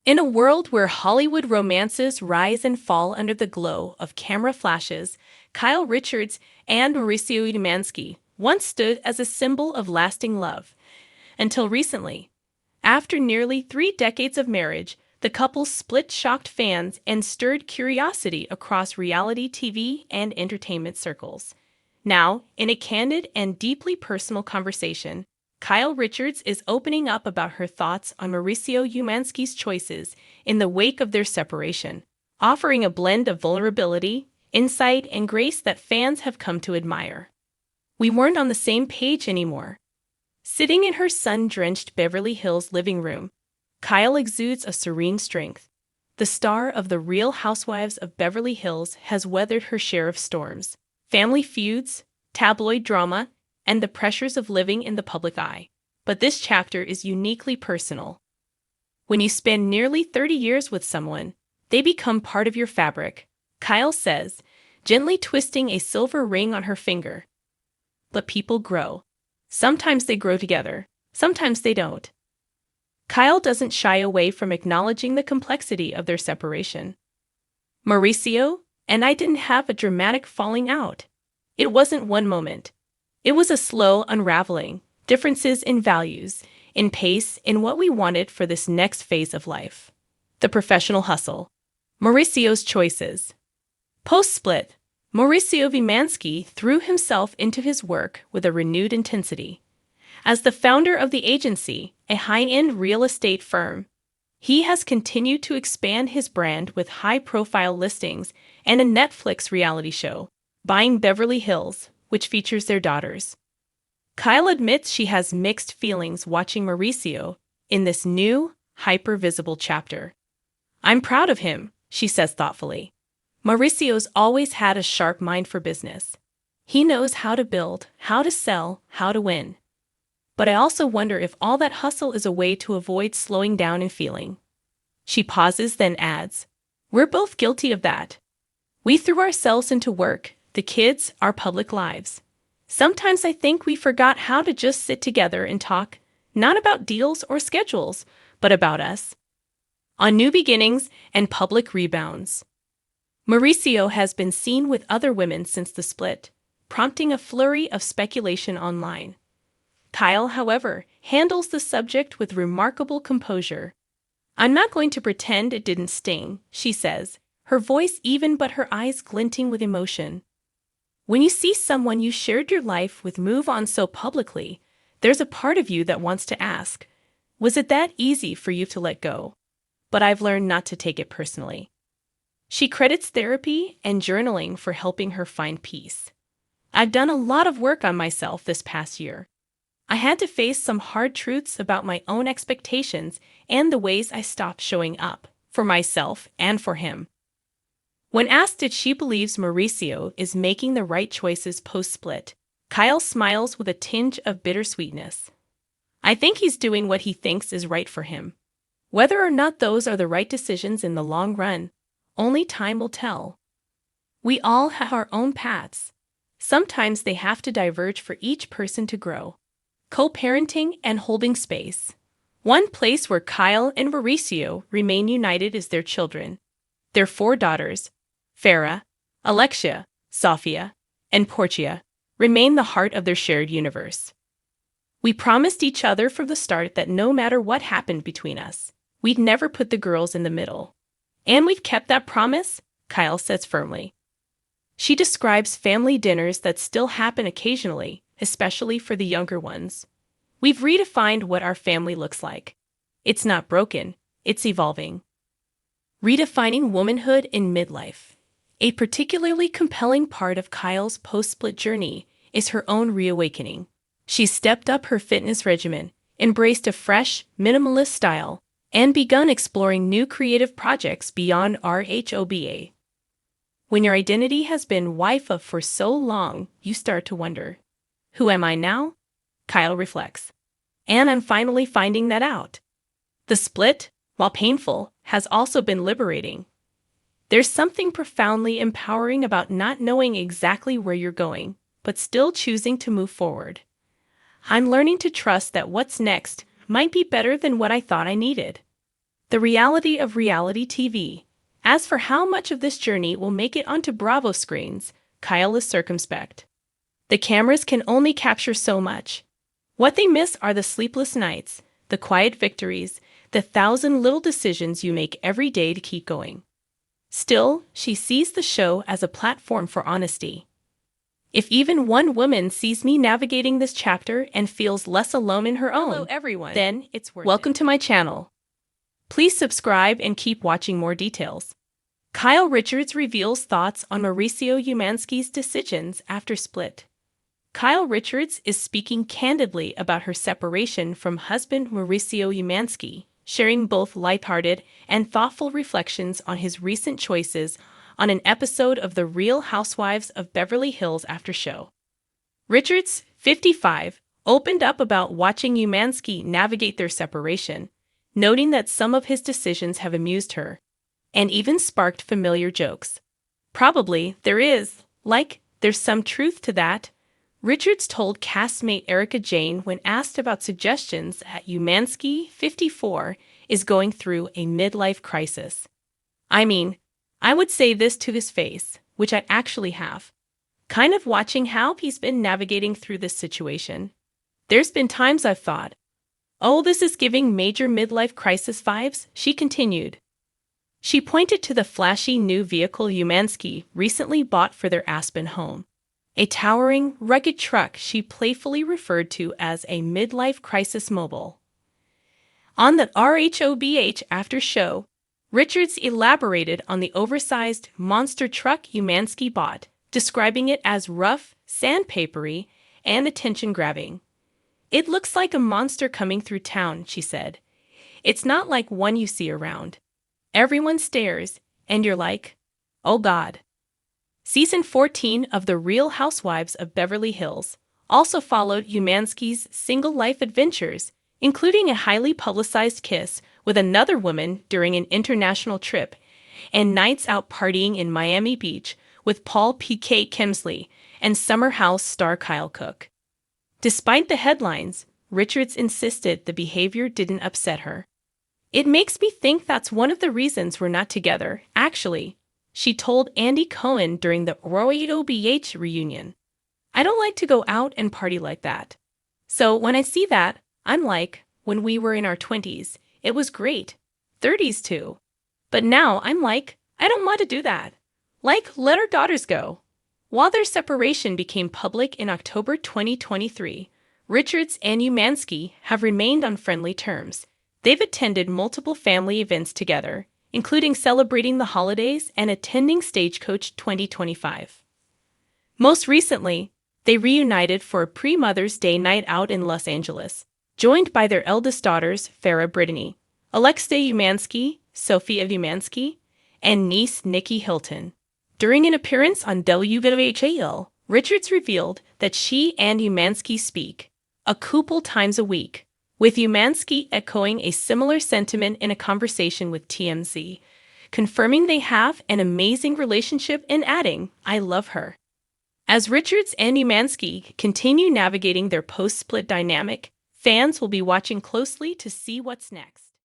In a world where Hollywood romances rise and fall under the glow of camera flashes, Kyle Richards and Mauricio Umansky once stood as a symbol of lasting love. Until recently. After nearly 3 decades of marriage, the couple split shocked fans and stirred curiosity across reality TV and entertainment circles. Now, in a candid and deeply personal conversation, Kyle Richards is opening up about her thoughts on Mauricio Umansky's choices in the wake of their separation, offering a blend of vulnerability, insight, and grace that fans have come to admire. We weren't on the same page anymore. Sitting in her sun-drenched Beverly Hills living room, Kyle exudes a serene strength. The star of the Real Housewives of Beverly Hills has weathered her share of storms, family feuds, tabloid drama, and the pressures of living in the public eye. But this chapter is uniquely personal. When you spend nearly 30 years with someone, they become part of your fabric, Kyle says, gently twisting a silver ring on her finger. But people grow. Sometimes they grow together, sometimes they don't. Kyle doesn't shy away from acknowledging the complexity of their separation. Mauricio and I didn't have a dramatic falling out. It wasn't one moment. It was a slow unraveling, differences in values, in pace, in what we wanted for this next phase of life. The professional hustle. Mauricio's choices. Post-split, Mauricio Umansky threw himself into his work with a renewed intensity. As the founder of the agency, a high-end real estate firm, he has continued to expand his brand with high-profile listings and a Netflix reality show, Buying Beverly Hills, which features their daughters. Kyle admits she has mixed feelings watching Mauricio in this new, hyper-visible chapter. "I'm proud of him," she says thoughtfully. "Mauricio's always had a sharp mind for business. He knows how to build, how to sell, how to win. But I also wonder if all that hustle is a way to avoid slowing down and feeling." She pauses, then adds, "We're both guilty of that. We threw ourselves into work, the kids, our public lives. Sometimes I think we forgot how to just sit together and talk, not about deals or schedules, but about us." On New Beginnings and Public Rebounds. Mauricio has been seen with other women since the split, prompting a flurry of speculation online. Kyle, however, handles the subject with remarkable composure. "I'm not going to pretend it didn't sting," she says, her voice even but her eyes glinting with emotion. When you see someone you shared your life with move on so publicly, there's a part of you that wants to ask, was it that easy for you to let go? But I've learned not to take it personally. She credits therapy and journaling for helping her find peace. "I've done a lot of work on myself this past year. I had to face some hard truths about my own expectations and the ways I stopped showing up for myself and for him." When asked if she believes Mauricio is making the right choices post-split, Kyle smiles with a tinge of bittersweetness. "I think he's doing what he thinks is right for him. Whether or not those are the right decisions in the long run, only time will tell. We all have our own paths. Sometimes they have to diverge for each person to grow." Co-parenting and holding space. One place where Kyle and Mauricio remain united is their children. Their 4 daughters, Farah, Alexia, Sophia, and Portia, remain the heart of their shared universe. "We promised each other from the start that no matter what happened between us, we'd never put the girls in the middle. And we've kept that promise," Kyle says firmly. She describes family dinners that still happen occasionally, especially for the younger ones. "We've redefined what our family looks like. It's not broken, it's evolving." Redefining womanhood in midlife. A particularly compelling part of Kyle's post-split journey is her own reawakening. She's stepped up her fitness regimen, embraced a fresh, minimalist style, and begun exploring new creative projects beyond RHOBA. When your identity has been wife of for so long, you start to wonder, who am I now? Kyle reflects. And I'm finally finding that out. The split, while painful, has also been liberating. There's something profoundly empowering about not knowing exactly where you're going, but still choosing to move forward. "I'm learning to trust that what's next might be better than what I thought I needed." The reality of reality TV. As for how much of this journey will make it onto Bravo screens, Kyle is circumspect. The cameras can only capture so much. What they miss are the sleepless nights, the quiet victories, the thousand little decisions you make every day to keep going. Still, she sees the show as a platform for honesty. If even one woman sees me navigating this chapter and feels less alone in her own, everyone. then it's worth it. Welcome to my channel. Please subscribe and keep watching more details. Kyle Richards reveals thoughts on Mauricio Umansky's decisions after split. Kyle Richards is speaking candidly about her separation from husband Mauricio Umansky, sharing both lighthearted and thoughtful reflections on his recent choices on an episode of The Real Housewives of Beverly Hills after show. Richards, 55, opened up about watching Umansky navigate their separation, noting that some of his decisions have amused her, and even sparked familiar jokes. Probably there's some truth to that, Richards told castmate Erica Jane when asked about suggestions that Umansky, 54, is going through a midlife crisis. I mean, I would say this to his face, which I actually have. Kind of watching how he's been navigating through this situation. There's been times I've thought, oh, this is giving major midlife crisis vibes, she continued. She pointed to the flashy new vehicle Umansky recently bought for their Aspen home. A towering, rugged truck she playfully referred to as a midlife crisis mobile. On the RHOBH after show, Richards elaborated on the oversized monster truck Umansky bought, describing it as rough, sandpapery, and attention-grabbing. It looks like a monster coming through town, she said. It's not like one you see around. Everyone stares, and you're like, oh God. Season 14 of The Real Housewives of Beverly Hills also followed Umansky's single life adventures, including a highly publicized kiss with another woman during an international trip, and nights out partying in Miami Beach with Paul P.K. Kemsley and Summer House star Kyle Cook. Despite the headlines, Richards insisted the behavior didn't upset her. It makes me think that's one of the reasons we're not together, actually, she told Andy Cohen during the ROBH reunion. I don't like to go out and party like that. So when I see that, I'm like, when we were in our 20s, it was great. 30s too. But now I'm like, I don't want to do that. Like, let our daughters go. While their separation became public in October 2023, Richards and Umansky have remained on friendly terms. They've attended multiple family events together, including celebrating the holidays and attending Stagecoach 2025. Most recently, they reunited for a pre-Mother's Day night out in Los Angeles, joined by their eldest daughters, Farrah Brittany, Alexei Umansky, Sophia Umansky, and niece Nikki Hilton. During an appearance on WWHL, Richards revealed that she and Umansky speak a couple times a week, with Umansky echoing a similar sentiment in a conversation with TMZ, confirming they have an amazing relationship and adding, I love her. As Richards and Umansky continue navigating their post-split dynamic, fans will be watching closely to see what's next.